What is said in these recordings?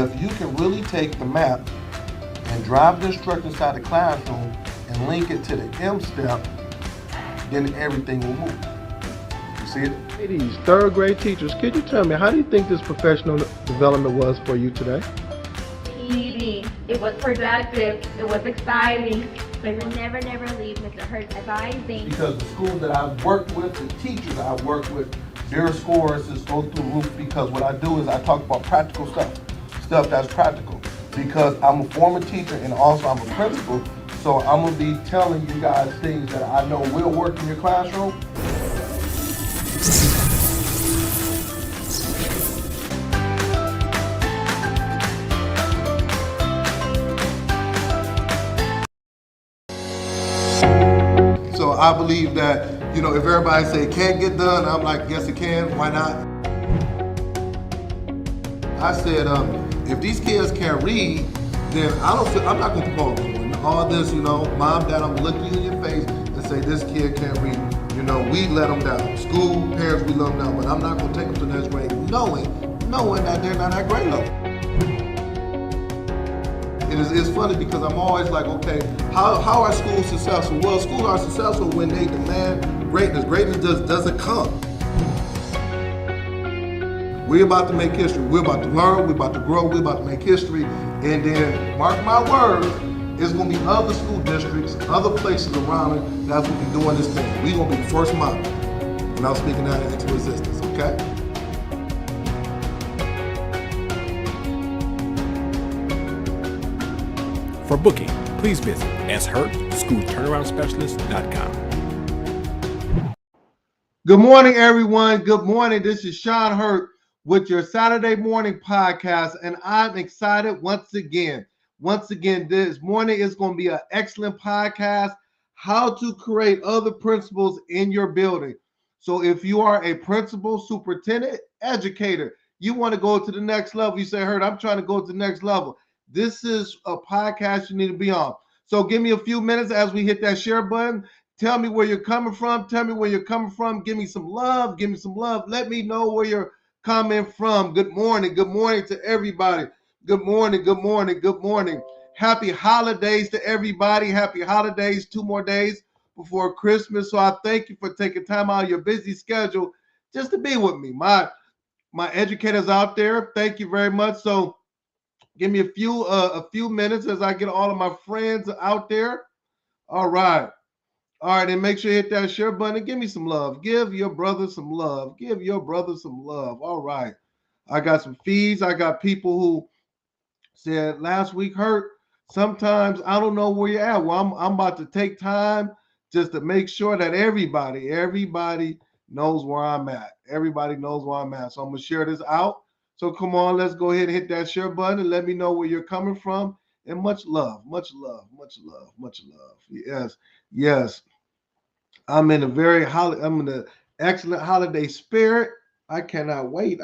if you can really take the map and drive the instructor inside the classroom and link it to the M step, then everything will move. You see it? Ladies, third grade teachers, could you tell me, how do you think this professional development was for you today? PD. It was productive. It was exciting. We will never leave Mr. Hurts advising. Because the schools that I've worked with, the teachers I've worked with, their scores just go through the roof, because what I do is I talk about practical stuff that's practical. Because I'm a former teacher and also I'm a principal, so I'm gonna be telling you guys things that I know will work in your classroom. So I believe that, if everybody say it can't get done, I'm like, yes it can, why not? I said, if these kids can't read, then I'm not gonna promote them. All this, mom, dad, I'm gonna look you in your face and say this kid can't read. We let them down. School, parents, we let them down, but I'm not gonna take them to the next grade knowing that they're not at grade level. It's funny because I'm always like, okay, how are schools successful? Well, schools are successful when they demand greatness. Greatness just doesn't come. We're about to make history. We're about to learn. We're about to grow. We're about to make history. And then, mark my word, it's going to be other school districts, other places around it that's going to be doing this thing. We're going to be the first model. And I'm speaking that into existence, okay? For booking, please visit shurtschoolturnaroundspecialist.com. Good morning, everyone. Good morning. This is Sean Hurt with your Saturday morning podcast, and I'm excited once again. This morning is going to be an excellent podcast, how to create other principals in your building. So if you are a principal, superintendent, educator, you want to go to the next level, you say, Hurt, I'm trying to go to the next level. This is a podcast you need to be on. So give me a few minutes as we hit that share button. Tell me where you're coming from. Give me some love. Let me know where you're coming from. Good morning to everybody. Good morning. Happy holidays to everybody. Happy holidays. 2 more days before Christmas. So I thank you for taking time out of your busy schedule just to be with me. My educators out there, thank you very much. So give me a few minutes as I get all of my friends out there. All right, and make sure you hit that share button and give me some love. Give your brother some love. All right. I got some feeds. I got people who said last week, Hurt, sometimes I don't know where you're at. Well, I'm about to take time just to make sure that everybody knows where I'm at. So I'm going to share this out. So come on, let's go ahead and hit that share button and let me know where you're coming from. And much love. Yes. I'm in an excellent holiday spirit. I cannot wait.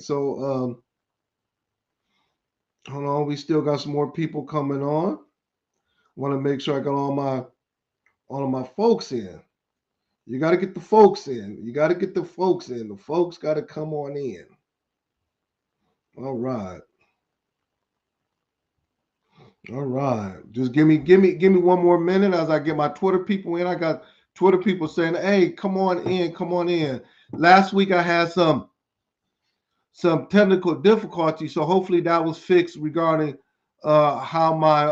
So hold on, we still got some more people coming on. Want to make sure I got all of my folks in. You got to get the folks in. The folks got to come on in. All right. Just give me 1 more minute as I get my Twitter people in. I got Twitter people saying, "Hey, come on in." Last week I had some technical difficulties, so hopefully that was fixed regarding how my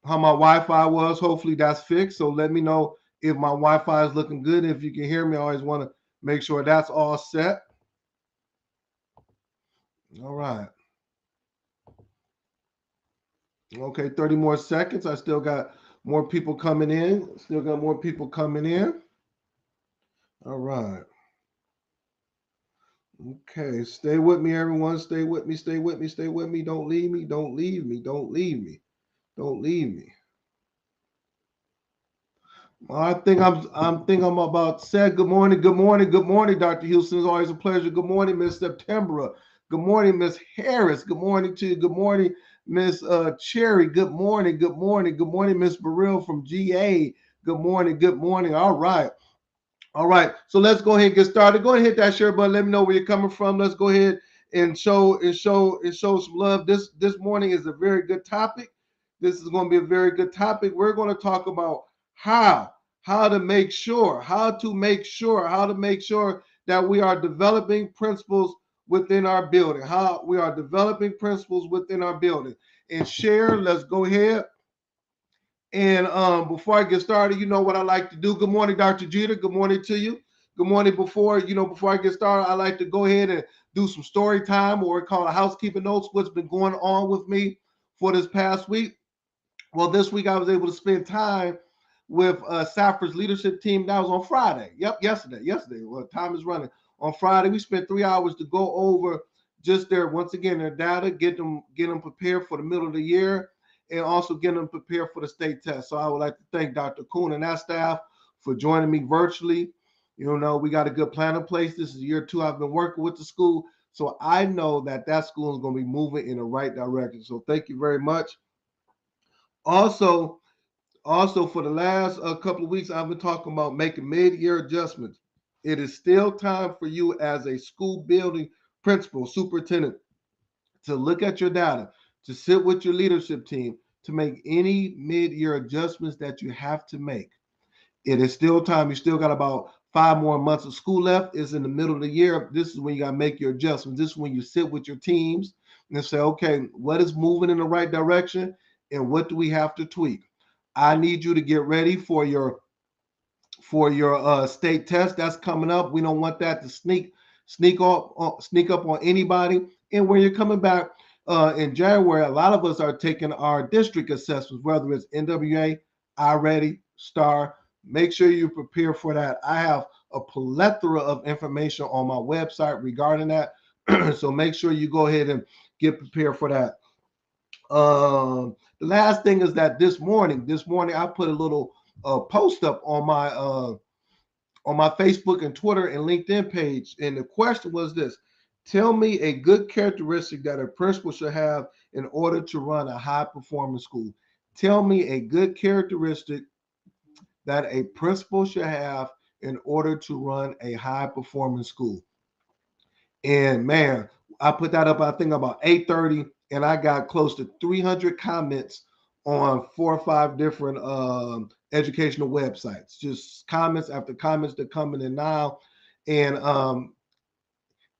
Wi-Fi was. Hopefully that's fixed. So let me know if my Wi-Fi is looking good. If you can hear me, I always want to make sure that's all set. All right. Okay, 30 more seconds. I still got more people coming in. All right. Okay, stay with me, everyone. Stay with me. Don't leave me. I think I'm about set. Good morning, Dr. Houston. It's always a pleasure. Good morning, Miss September. Good morning, Miss Harris. Good morning to you. Good morning, Miss Cherry. Good morning, Miss Burrell from GA. Good morning. All right. So let's go ahead and get started. Go ahead and hit that share button. Let me know where you're coming from. Let's go ahead and show some love. This morning is a very good topic. This is going to be a very good topic. We're going to talk about how to make sure that we are developing principles within our building. How we are developing principles within our building. And share, let's go ahead. And before I get started, you know what I like to do. Good morning, Dr. Jeter. Good morning to you. Good morning. Before I get started, I like to go ahead and do some story time, or we call it housekeeping notes. What's been going on with me for this past week? Well, this week I was able to spend time with Safford's leadership team. That was on Friday. Yep, yesterday. Well, time is running. On Friday, we spent 3 hours to go over just their data, get them prepared for the middle of the year, and also get them prepared for the state test. So I would like to thank Dr. Kuhn and that staff for joining me virtually. You know, we got a good plan in place. This is year 2 I've been working with the school. So I know that school is going to be moving in the right direction. So thank you very much. Also for the last couple of weeks, I've been talking about making mid-year adjustments. It is still time for you as a school building principal, superintendent, to look at your data, to sit with your leadership team, to make any mid-year adjustments that you have to make. It is still time. You still got about 5 more months of school left. It's in the middle of the year. This is when you got to make your adjustments. This is when you sit with your teams and say, okay, what is moving in the right direction and what do we have to tweak? I need you to get ready for your state test that's coming up. We don't want that to sneak up on anybody. And when you're coming back in January, a lot of us are taking our district assessments, whether it's NWA, iReady, STAR. Make sure you prepare for that. I have a plethora of information on my website regarding that. So make sure you go ahead and get prepared for that. The last thing is that this morning I put a little post up on my Facebook and Twitter and LinkedIn page, and the question was this: tell me a good characteristic that a principal should have in order to run a high performing school. Tell me a good characteristic that a principal should have in order to run a high performing school. And man, I put that up, I think about 8:30, and I got close to 300 comments on 4 or 5 different educational websites. Just comments after comments that coming in now, and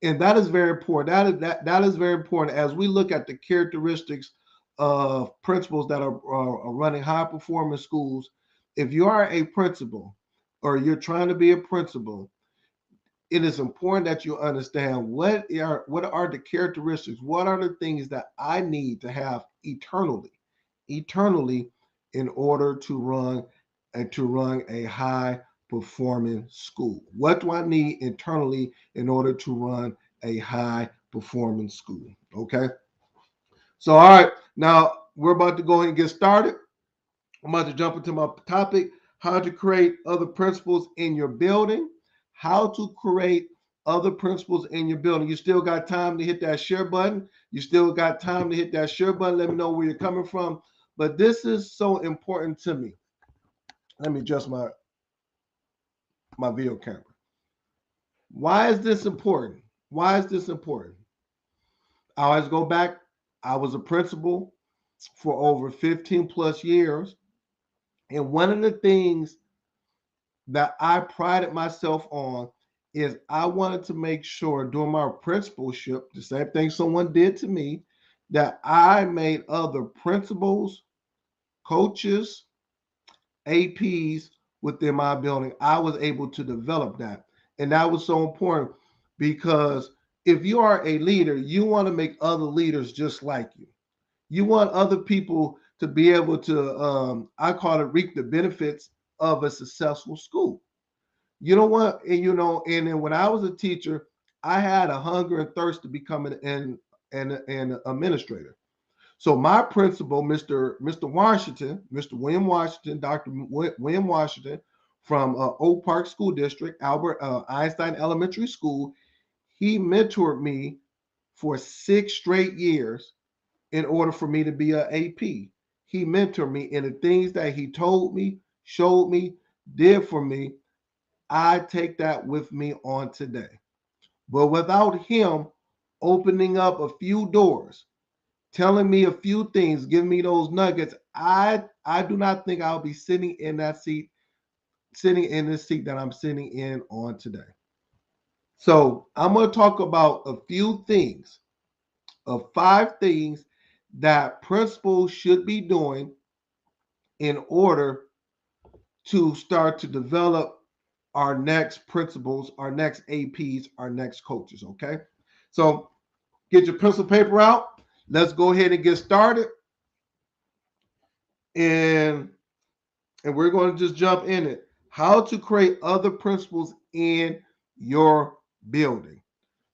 that is very important. That is very important as we look at the characteristics of principals that are running high performing schools. If you are a principal or you're trying to be a principal, it is important that you understand what are the characteristics, what are the things that I need to have eternally in order to run a high performing school. What do I need internally in order to run a high performing school? Okay. So, all right, now we're about to go ahead and get started. I'm about to jump into my topic: how to create other principles in your building. How to create other principles in your building. You still got time to hit that share button. Let me know where you're coming from. But this is so important to me. Let me adjust my video camera. Why is this important? I always go back. I was a principal for over 15 plus years. And one of the things that I prided myself on is I wanted to make sure during my principalship, the same thing someone did to me, that I made other principals, coaches, APs within my building. I was able to develop that. And that was so important because if you are a leader, you want to make other leaders just like you. You want other people to be able to, I call it, reap the benefits of a successful school. You know what? And then when I was a teacher, I had a hunger and thirst to become an administrator. So my principal, Mr. William Washington, Dr. William Washington from Oak Park School District, Albert Einstein Elementary School, he mentored me for 6 straight years in order for me to be an AP. He mentored me in the things that he told me, showed me, did for me. I take that with me on today. But without him, opening up a few doors, telling me a few things, giving me those nuggets, I do not think I'll be sitting in this seat that I'm sitting in on today. So I'm going to talk about a few things, of 5 things that principals should be doing in order to start to develop our next principals, our next APs, our next coaches. Okay. So get your pencil paper out. Let's go ahead and get started. And we're going to just jump in it. How to create other principals in your building.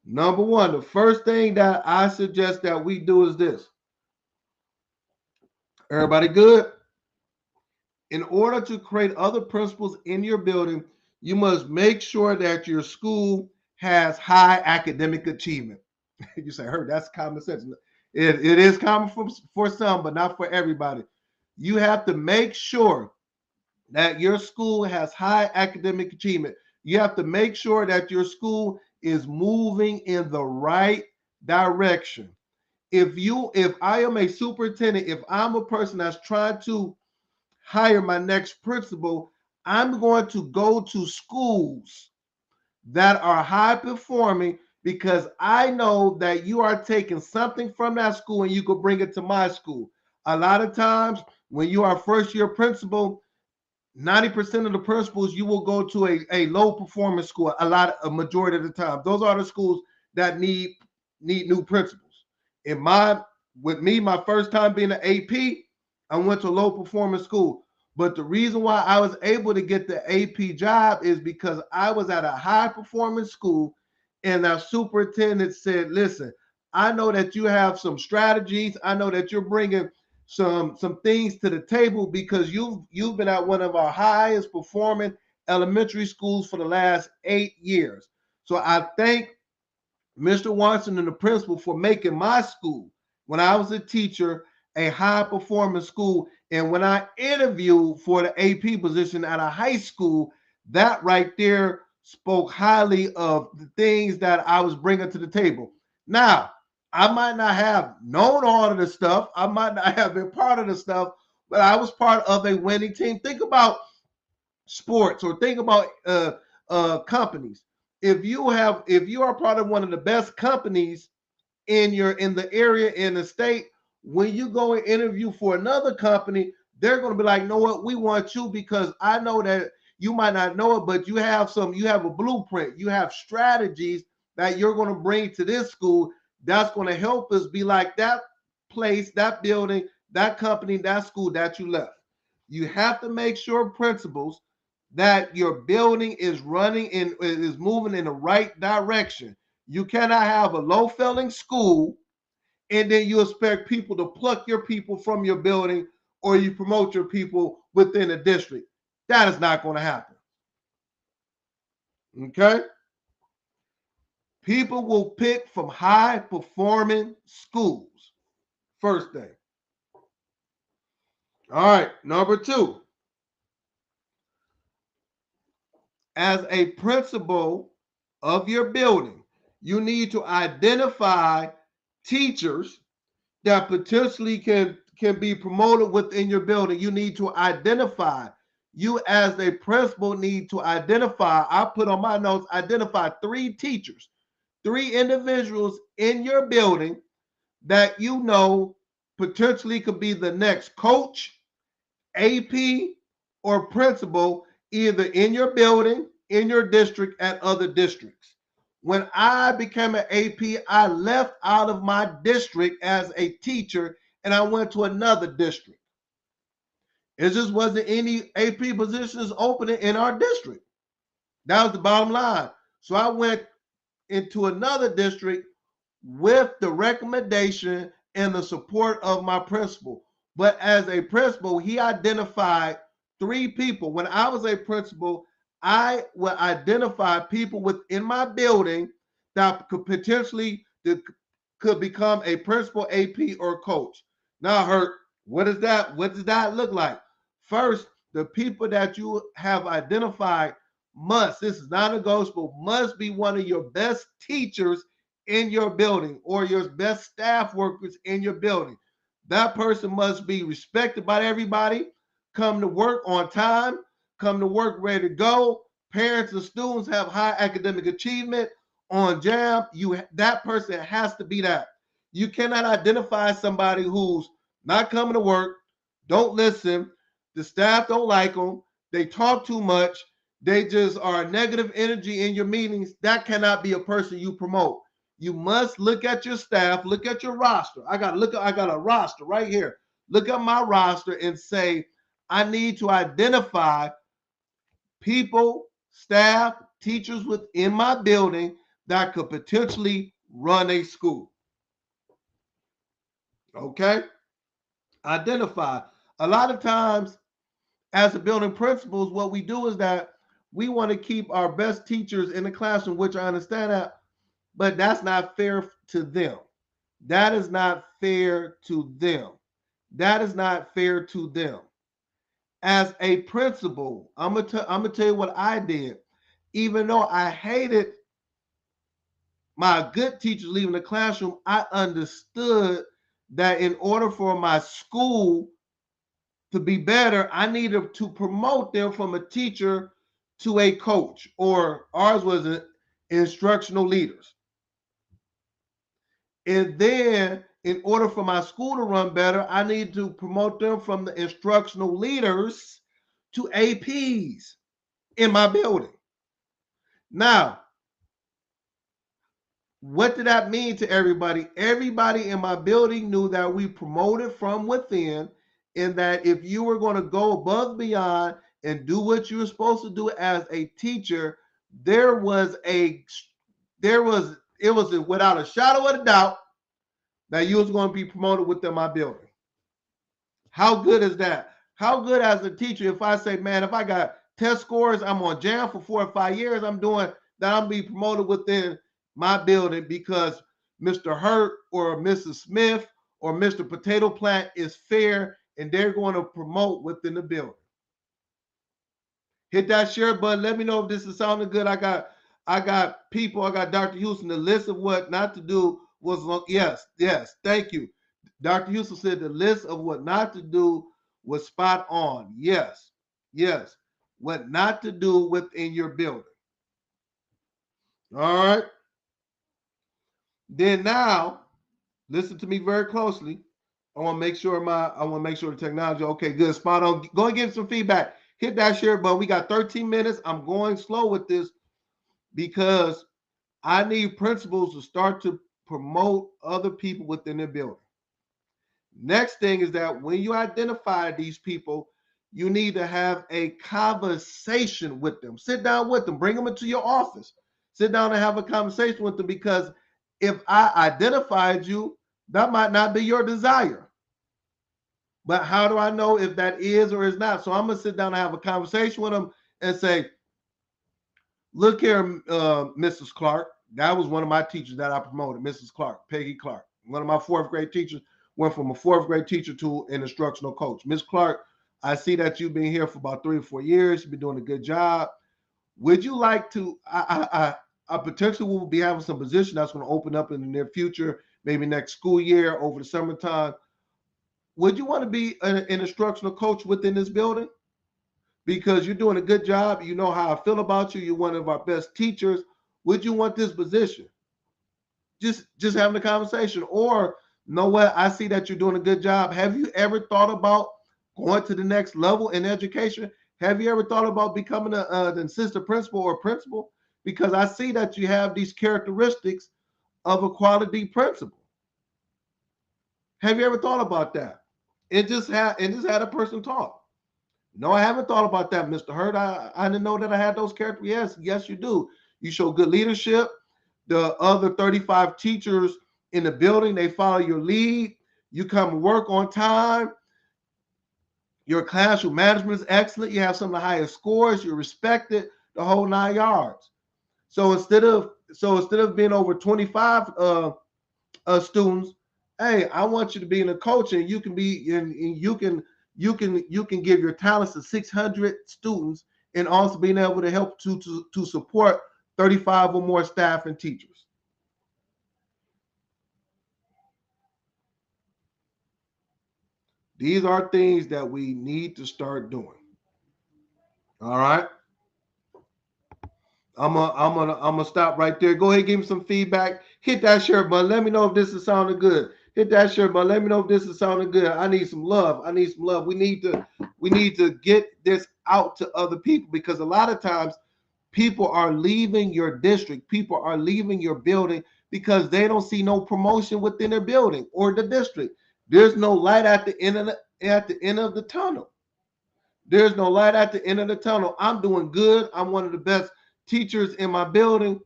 Number one, the first thing that I suggest that we do is this. Everybody good? In order to create other principals in your building, you must make sure that your school has high academic achievement. You say, "Heard, that's common sense." It is common for some, but not for everybody. You have to make sure that your school has high academic achievement. You have to make sure that your school is moving in the right direction. If I am a superintendent, if I'm a person that's trying to hire my next principal, I'm going to go to schools that are high performing because I know that you are taking something from that school and you could bring it to my school. A lot of times when you are first year principal, 90% of the principals, you will go to a low performance school a majority of the time. Those are the schools that need new principals. With me, my first time being an AP, I went to a low performance school. But the reason why I was able to get the AP job is because I was at a high performance school and our superintendent said, "Listen, I know that you have some strategies. I know that you're bringing some things to the table because you've been at one of our highest performing elementary schools for the last 8 years. So I thank Mr. Watson and the principal for making my school, when I was a teacher, a high performing school. And when I interviewed for the AP position at a high school, that right there spoke highly of the things that I was bringing to the table." Now, I might not have known all of the stuff. I might not have been part of the stuff, but I was part of a winning team. Think about sports or think about companies. If you are part of one of the best companies in the area, in the state, when you go and interview for another company, they're going to be like, "Know what? We want you because I know that you might not know it, but you have a blueprint, you have strategies that you're going to bring to this school that's going to help us be like that place, that building, that company, that school that you left." You have to make sure, principals, that your building is moving in the right direction. You cannot have a low failing school and then you expect people to pluck your people from your building or you promote your people within a district. That is not going to happen. Okay? People will pick from high performing schools. First thing. All right, number 2. As a principal of your building, you need to identify teachers that potentially can be promoted within your building. You need to identify. You as a principal need to identify. I put on my notes, identify 3 teachers, 3 individuals in your building that you know potentially could be the next coach, AP, or principal, either in your building, in your district, at other districts. When I became an AP, I left out of my district as a teacher and I went to another district. It just wasn't any AP positions opening in our district. That was the bottom line. So I went into another district with the recommendation and the support of my principal. But as a principal, he identified 3 people. When I was a principal, I would identify people within my building that could potentially could become a principal, AP, or coach. Now, Hurt, what does that look like? First, the people that you have identified this is not negotiable, must be one of your best teachers in your building or your best staff workers in your building. That person must be respected by everybody, come to work on time, come to work ready to go. Parents and students have high academic achievement on jam. That person has to be that. You cannot identify somebody who's not coming to work, don't listen, the staff don't like them, they talk too much, they just are negative energy in your meetings. That cannot be a person you promote. You must look at your staff, look at your roster. I got a roster right here. Look at my roster and say, I need to identify people, staff, teachers within my building that could potentially run a school. Okay? Identify. A lot of times, as a building principals, what we do is that we want to keep our best teachers in the classroom, which I understand that, but that's not fair to them. That is not fair to them. That is not fair to them. As a principal, I'm gonna tell you what I did. Even though I hated my good teachers leaving the classroom, I understood that in order for my school to be better, I needed to promote them from a teacher to a coach, or ours was an instructional leaders. And then in order for my school to run better, I need to promote them from the instructional leaders to APs in my building. Now, what did that mean to everybody? Everybody in my building knew that we promoted from within, and that if you were going to go above and beyond and do what you were supposed to do as a teacher, it was without a shadow of a doubt that you was going to be promoted within my building. How good is that? How good as a teacher, if I say, man, if I got test scores, I'm on jam for 4 or 5 years, I'm doing that, I'm being promoted within my building because Mr. Hurt or Mrs. Smith or Mr. Potato Plant is fair and they're going to promote within the building. Hit that share button. Let me know if this is sounding good. I got people, I got Dr. Houston, the list of what not to do was long. Yes, thank you. Dr. Houston said the list of what not to do was spot on. Yes, what not to do within your building. All right. Then now, listen to me very closely. I want to make sure the technology, okay, good, spot on. Go and get some feedback. Hit that share button. We got 13 minutes. I'm going slow with this because I need principals to start to promote other people within their building. Next thing is that when you identify these people, you need to have a conversation with them. Sit down with them. Bring them into your office. Sit down and have a conversation with them, because if I identified you, that might not be your desire. But how do I know if that is or is not? So I'm going to sit down and have a conversation with them and say, look here, Mrs. Clark. That was one of my teachers that I promoted, Mrs. Clark, Peggy Clark. One of my 4th grade teachers, went from a 4th grade teacher to an instructional coach. Ms. Clark, I see that you've been here for about 3 or 4 years. You've been doing a good job. Would you like to, I potentially will be having some position that's going to open up in the near future, maybe next school year, over the summertime. Would you want to be an instructional coach within this building? Because you're doing a good job. You know how I feel about you. You're one of our best teachers. Would you want this position? Just having a conversation. Or, you know what? I see that you're doing a good job. Have you ever thought about going to the next level in education? Have you ever thought about becoming an assistant principal or principal? Because I see that you have these characteristics of a quality principal. Have you ever thought about that? And just had a person talk. No, I haven't thought about that, Mr. Hurt. I didn't know that I had those characters. Yes, you do. You show good leadership. The other 35 teachers in the building, they follow your lead. You come to work on time. Your classroom management is excellent. You have some of the highest scores. You're respected, the whole 9 yards. So instead of being over 25 students, hey, I want you to be in a coach, and you can be and you can give your talents to 600 students, and also being able to help to support 35 or more staff and teachers. These are things that we need to start doing. All right. I'm gonna stop right there. Go ahead, give me some feedback. Hit that share button. Let me know if this is sounding good. Hit that share button. Let me know if this is sounding good. I need some love. I need some love. We need to get this out to other people, because a lot of times people are leaving your district. People are leaving your building because they don't see no promotion within their building or the district. There's no light at the end of the tunnel. There's no light at the end of the tunnel. I'm doing good. I'm one of the best teachers in my building.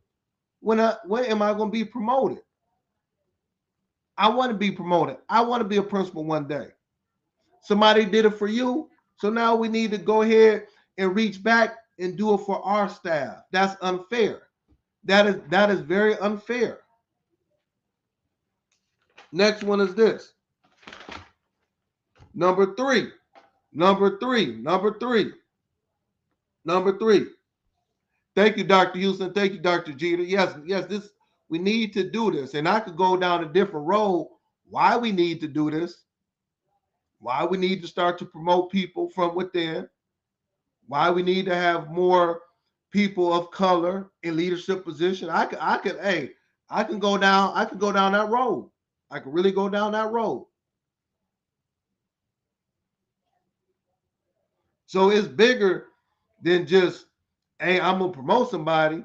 When am I going to be promoted? I want to be promoted. I want to be a principal one day. Somebody did it for you, so now we need to go ahead and reach back and do it for our staff. That's unfair. That is very unfair. Next one is this. Number three. Thank you, Dr. Houston. Thank you, Dr. Jeter. Yes, this, we need to do this. And I could go down a different road why we need to do this, why we need to start to promote people from within, why we need to have more people of color in leadership position. I can go down that road. I can really go down that road. So it's bigger than just, hey, I'm gonna promote somebody.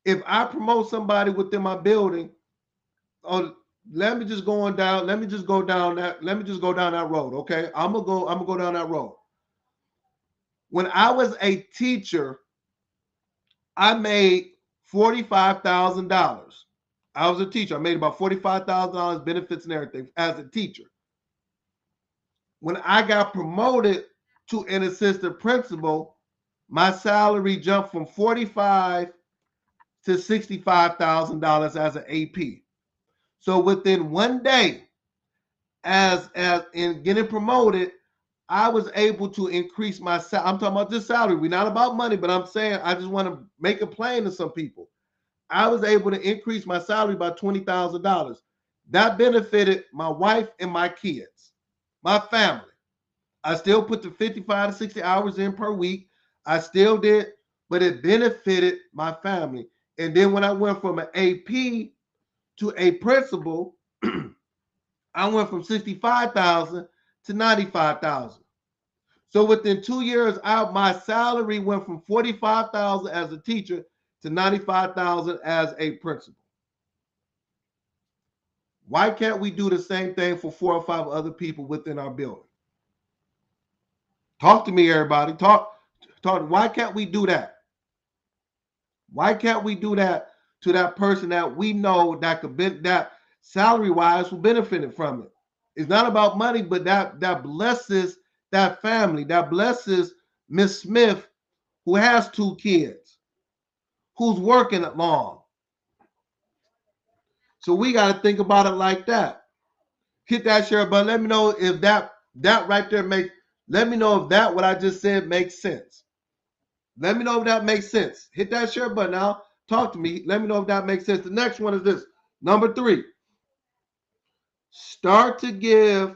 If I promote somebody within my building, let me just go down that road. Okay. I'm gonna go down that road. When I was a teacher, I made $45,000. I was a teacher. I made about $45,000 benefits and everything as a teacher. When I got promoted to an assistant principal, my salary jumped from $45,000 to $65,000 as an AP. So within one day, as in getting promoted, I was able to increase my salary. I'm talking about this salary. We're not about money, but I'm saying I just want to make it plain to some people. I was able to increase my salary by $20,000. That benefited my wife and my kids, my family. I still put the 55 to 60 hours in per week. I still did, but it benefited my family. And then when I went from an AP to a principal, I went from $65,000 to $95,000. So within 2 years, my salary went from $45,000 as a teacher to $95,000 as a principal. Why can't we do the same thing for 4 or 5 other people within our building? Talk to me, everybody. Talk. Why can't we do that? Why can't we do that to that person that we know that could be, that salary-wise will benefit from it? It's not about money, but that blesses that family, that blesses Miss Smith, who has 2 kids, who's working at long. So we got to think about it like that. Hit that share button. Let me know if that right there makes. Let me know if that what I just said makes sense. Let me know if that makes sense. Hit that share button now. Talk to me. Let me know if that makes sense. The next one is this. Number 3. Start to give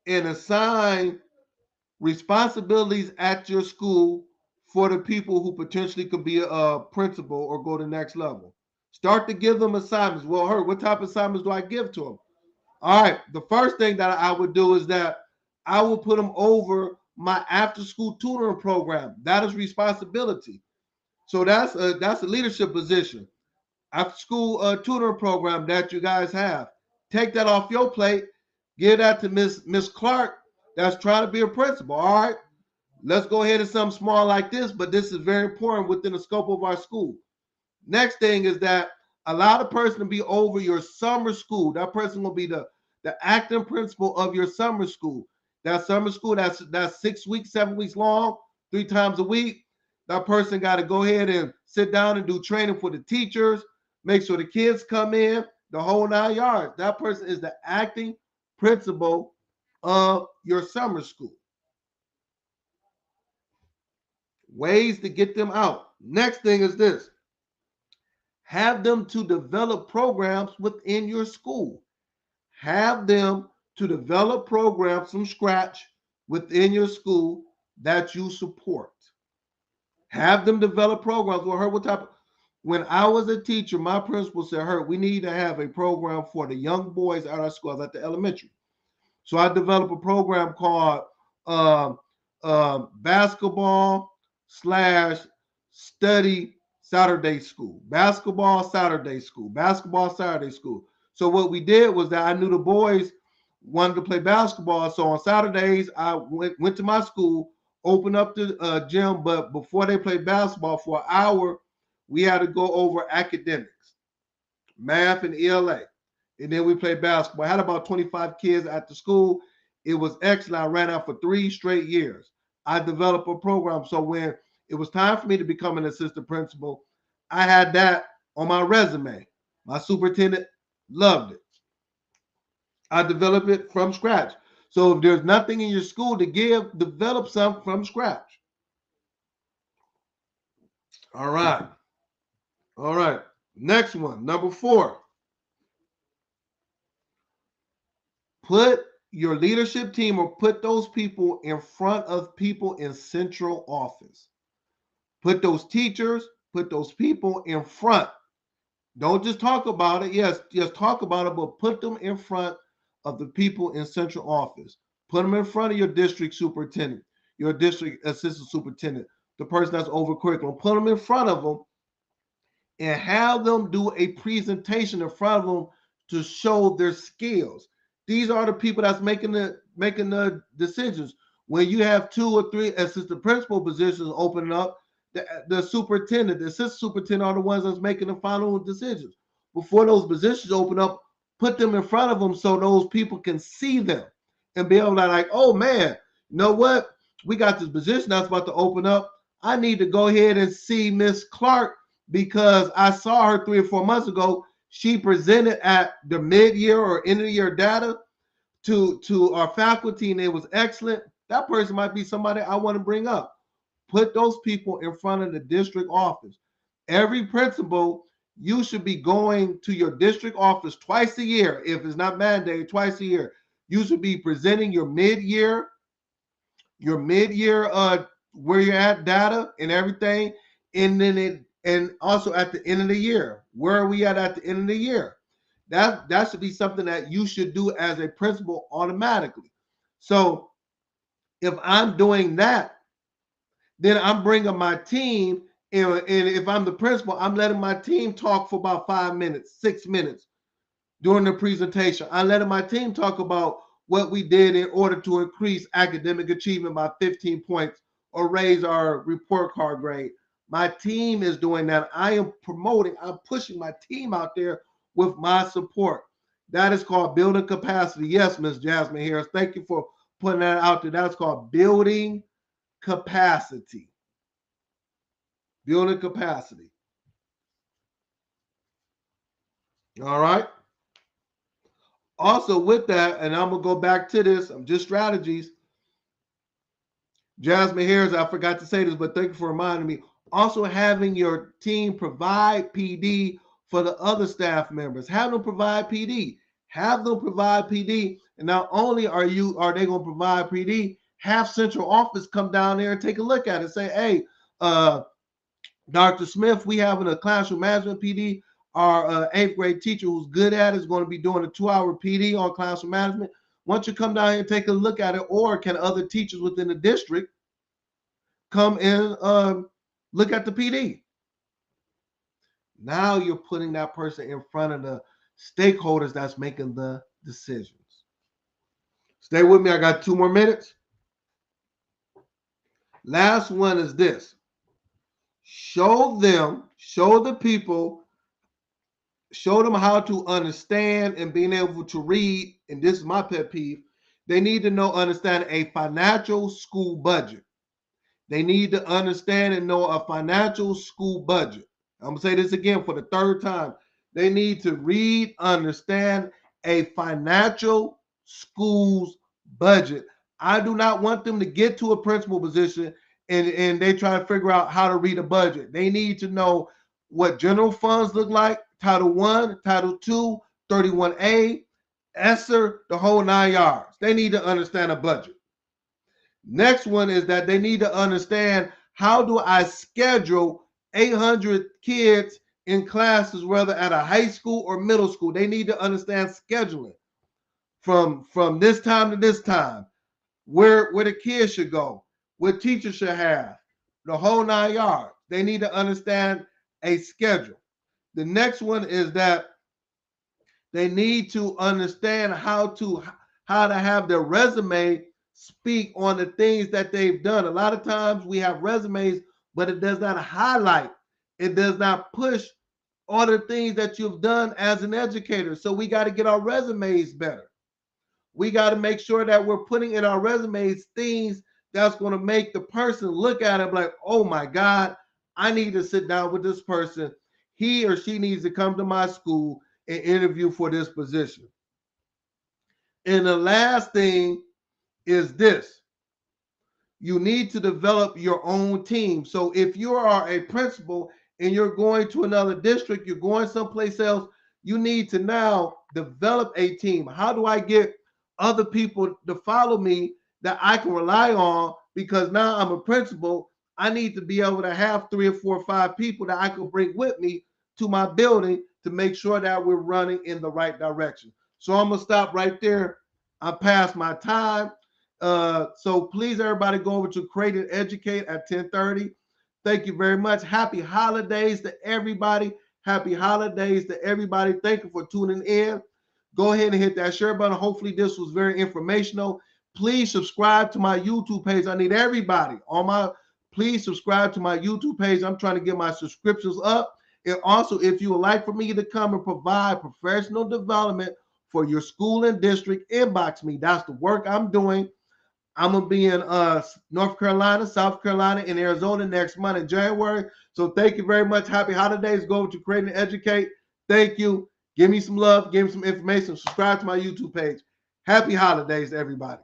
and assign responsibilities at your school for the people who potentially could be a principal or go to the next level. Start to give them assignments. Well, what type of assignments do I give to them? All right. The first thing that I would do is that I will put them over my after-school tutoring program. That is responsibility. So that's a leadership position. After-school tutoring program that you guys have. Take that off your plate. Give that to Miss Clark that's trying to be a principal. All right. Let's go ahead and something small like this, but this is very important within the scope of our school. Next thing is that allow the person to be over your summer school. That person will be the acting principal of your summer school. That summer school, that's 6 weeks, 7 weeks long, 3 times a week. That person got to go ahead and sit down and do training for the teachers, make sure the kids come in, the whole 9 yards. That person is the acting principal of your summer school. Ways to get them out. Next thing is this. Have them to develop programs within your school. Have them to develop programs from scratch within your school that you support. Have them develop programs. Well, Herb, what type of, when I was a teacher, my principal said, Herb, we need to have a program for the young boys at our schools at the elementary. So I developed a program called basketball / study Saturday school. Basketball Saturday school. Basketball Saturday school. So what we did was that I knew the boys wanted to play basketball. So on Saturdays, I went to my school, opened up the gym, but before they played basketball for an hour, we had to go over academics, math and ELA. And then we played basketball. I had about 25 kids at the school. It was excellent. I ran out for 3 straight years. I developed a program. So when it was time for me to become an assistant principal, I had that on my resume. My superintendent loved it. I developed it from scratch. So if there's nothing in your school to give, develop something from scratch. All right. All right. Next one, number 4. Put your leadership team or put those people in front of people in central office. Put those teachers, put those people in front. Don't just talk about it. Yes, just talk about it, but put them in front of the people in central office. Put them in front of your district superintendent, your district assistant superintendent, the person that's over curriculum. Put them in front of them and have them do a presentation in front of them to show their skills. These are the people that's making the decisions. When you have 2 or 3 assistant principal positions opening up, the superintendent, the assistant superintendent are the ones that's making the final decisions. Before those positions open up, put them in front of them so those people can see them and be able to like, oh man, you know what? We got this position that's about to open up. I need to go ahead and see Miss Clark because I saw her 3 or 4 months ago. She presented at the mid-year or end of the year data to our faculty and it was excellent. That person might be somebody I want to bring up. Put those people in front of the district office. Every principal, you should be going to your district office twice a year. If it's not mandated, twice a year. You should be presenting your mid-year where you're at data and everything. And also at the end of the year, where are we at the end of the year? That should be something that you should do as a principal automatically. So if I'm doing that, then I'm bringing my team, and if I'm the principal, I'm letting my team talk for about 5 minutes, 6 minutes during the presentation. I'm letting my team talk about what we did in order to increase academic achievement by 15 points or raise our report card grade. My team is doing that. I'm pushing my team out there with my support. That is called building capacity. Yes, Ms. Jasmine Harris, thank you for putting that out there. That's called building capacity. Building capacity. All right. Also with that, and I'm going to go back to this, just strategies. Jasmine Harris, I forgot to say this, but thank you for reminding me. Also having your team provide PD for the other staff members. Have them provide PD. Have them provide PD. And not only are they going to provide PD, have central office come down there and take a look at it. Say, hey, Dr. Smith, we have a classroom management PD. Our 8th grade teacher who's good at it is going to be doing a 2-hour PD on classroom management. Why don't you come down here and take a look at it? Or can other teachers within the district come and look at the PD? Now you're putting that person in front of the stakeholders that's making the decisions. Stay with me. I got 2 more minutes. Last one is this. Show them how to understand and being able to read, and this is my pet peeve, they need to understand a financial school budget. They need to understand and know a financial school budget. I'm going to say this again for the 3rd time. They need to read, understand a financial school's budget. I do not want them to get to a principal position and they try to figure out how to read a budget. They need to know what general funds look like, Title I, Title II, 31A, ESSER, the whole 9 yards. They need to understand a budget. Next one is that they need to understand, how do I schedule 800 kids in classes, whether at a high school or middle school. They need to understand scheduling from this time to this time, where the kids should go, what teachers should have, the whole 9 yards. They need to understand a schedule. The next one is that they need to understand how to have their resume speak on the things that they've done. A lot of times we have resumes, but it does not highlight, it does not push all the things that you've done as an educator. So we got to get our resumes better. We got to make sure that we're putting in our resumes things that's going to make the person look at it like, oh my God, I need to sit down with this person. He or she needs to come to my school and interview for this position. And the last thing is this: you need to develop your own team. So if you are a principal and you're going to another district, you're going someplace else, you need to now develop a team. How do I get other people to follow me that I can rely on? Because now I'm a principal, I need to be able to have 3 or 4 or 5 people that I can bring with me to my building to make sure that we're running in the right direction. So I'm gonna stop right there. I passed my time. So please, everybody, go over to Create and Educate at 10:30. Thank you very much. Happy holidays to everybody. Happy holidays to everybody. Thank you for tuning in. Go ahead and hit that share button. Hopefully this was very informational. Please subscribe to my YouTube page. I need everybody on my, please subscribe to my YouTube page. I'm trying to get my subscriptions up. And also, if you would like for me to come and provide professional development for your school and district, inbox me. That's the work I'm doing. I'm going to be in North Carolina, South Carolina, and Arizona next month in January. So thank you very much. Happy holidays. Go to Create and Educate. Thank you. Give me some love. Give me some information. Subscribe to my YouTube page. Happy holidays, everybody.